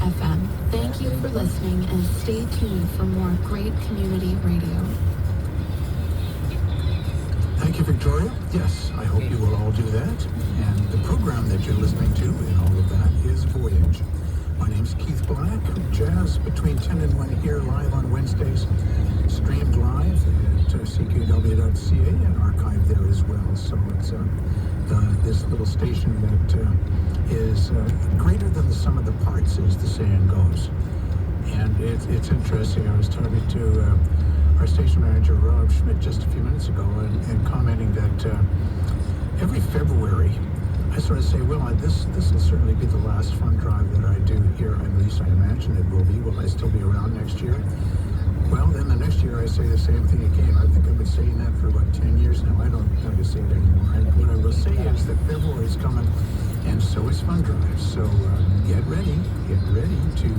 FM. Thank you for listening and stay tuned for more great community radio. Thank you, Victoria. Yes, I hope you will all do that. And the program that you're listening to and all of that is Voyage. My name's Keith Black. Jazz between 10 and 1 here live on Wednesdays. Streamed live at ckw.ca and archived there as well. So it's this little station that is greater than the sum of the parts, as the saying goes. And it's interesting. I was talking to our station manager, Rob Schmidt, just a few minutes ago, and commenting that every February, I sort of say, well, this will certainly be the last fund drive that I do here. At least I imagine it will be. Will I still be around next year? Well, then the next year I say the same thing again. I think I've been saying that for about 10 years now. I don't have to say it anymore. And what I will say is that February is coming, and so is fund drive. So get ready to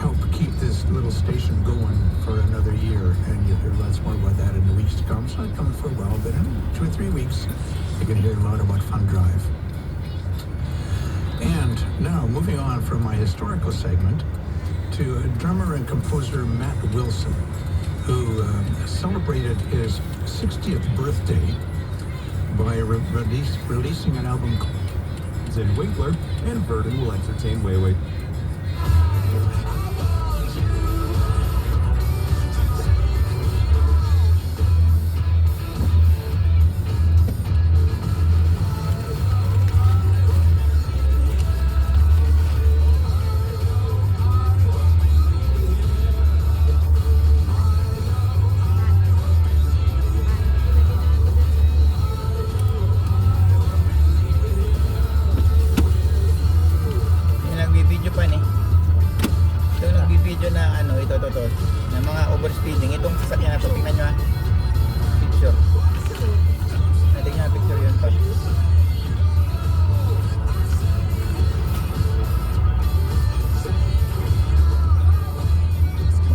help keep this little station going for another year. And you'll hear lots more about that in the weeks to come. It's not coming for a while, but in 2 or 3 weeks, you're going to hear a lot about fund drive. And now, moving on from my historical segment to drummer and composer Matt Wilson, who celebrated his 60th birthday by releasing an album called Zen Winkler and Verdon will entertain Wayway.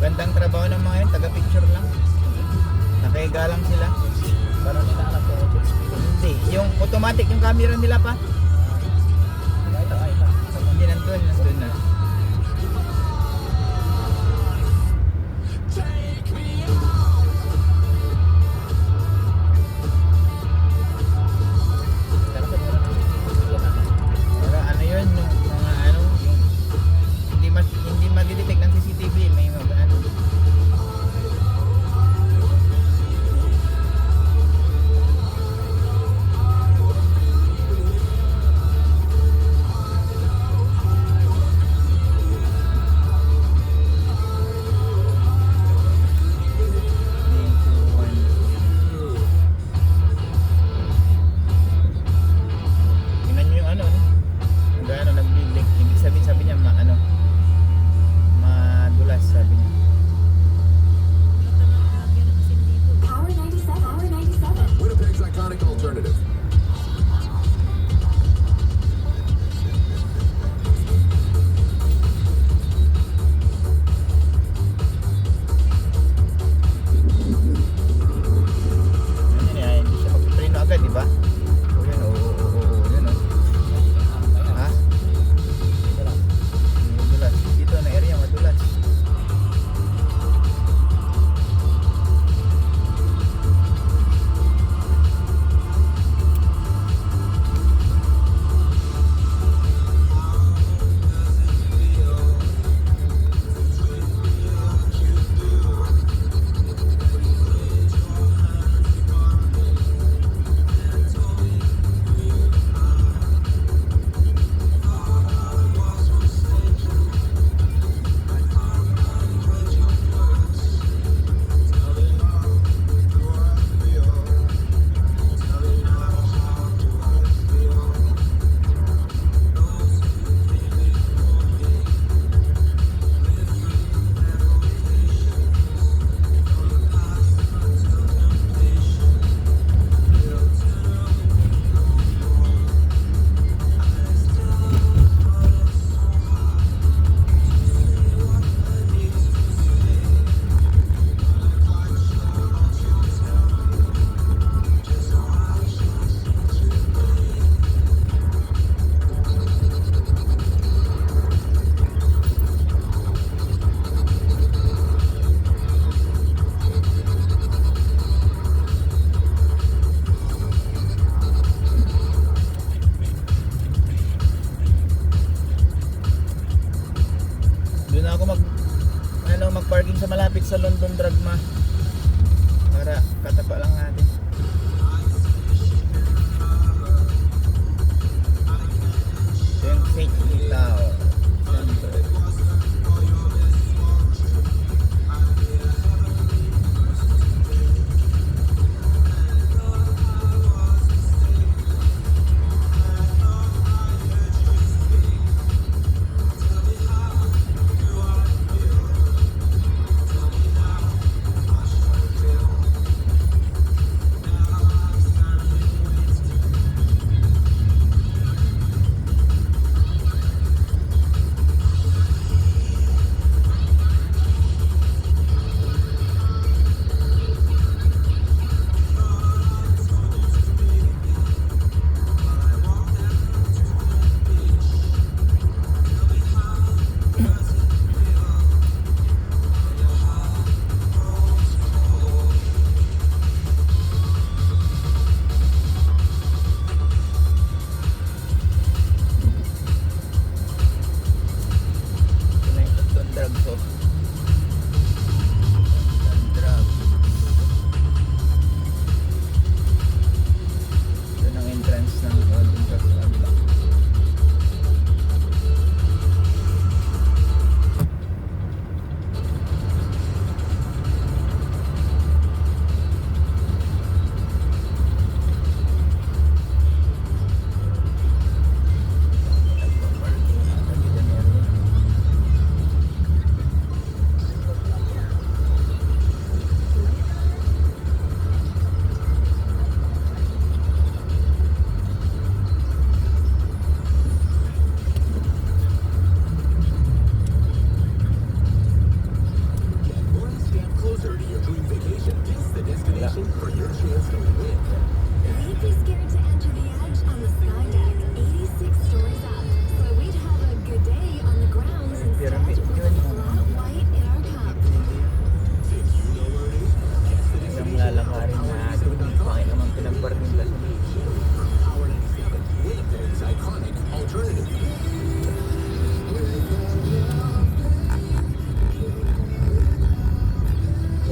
Magandang trabaho ng mga yun, taga-picture lang. Nakahiga lang sila. Parang nila hindi, yung automatic yung camera nila pa. Hindi nandun na. malapit sa London Dragma. Para katapa lang natin. Ito yung St. Itaw Center.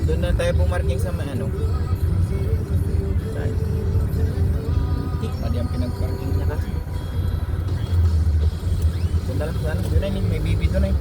Doon na tayo pumarking sa ano. Saan? Mali ang pinag-parking niya kasi. Doon na lang sa ano. Doon na yun. May BB doon na yun.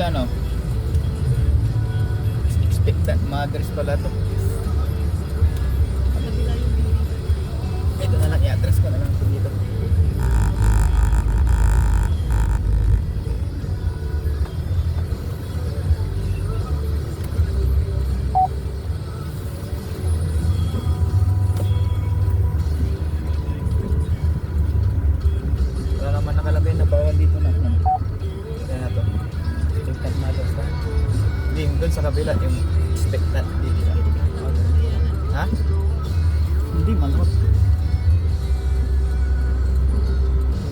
Ano? Expectant mothers pala to. Ito na lang, i-address ko na lang ito dito. Wala naman nakalagay na bawal dito na. Kaya na to. Expectant mothers to. Hindi, yung doon sa kabila, yung expectant dito. Ha? Hindi, malot.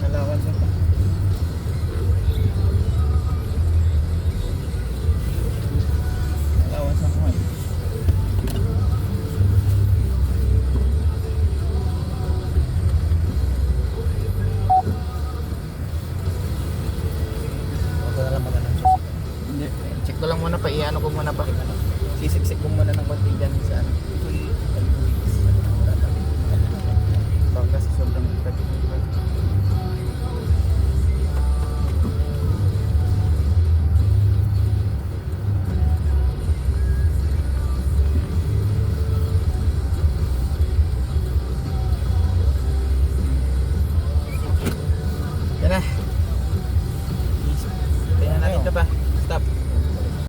Nalawan sa ito. Nalawan sa kuhan. Ako na lang muna ng check ko lang muna pa, i-ano ko muna pa. Sisiksik ko muna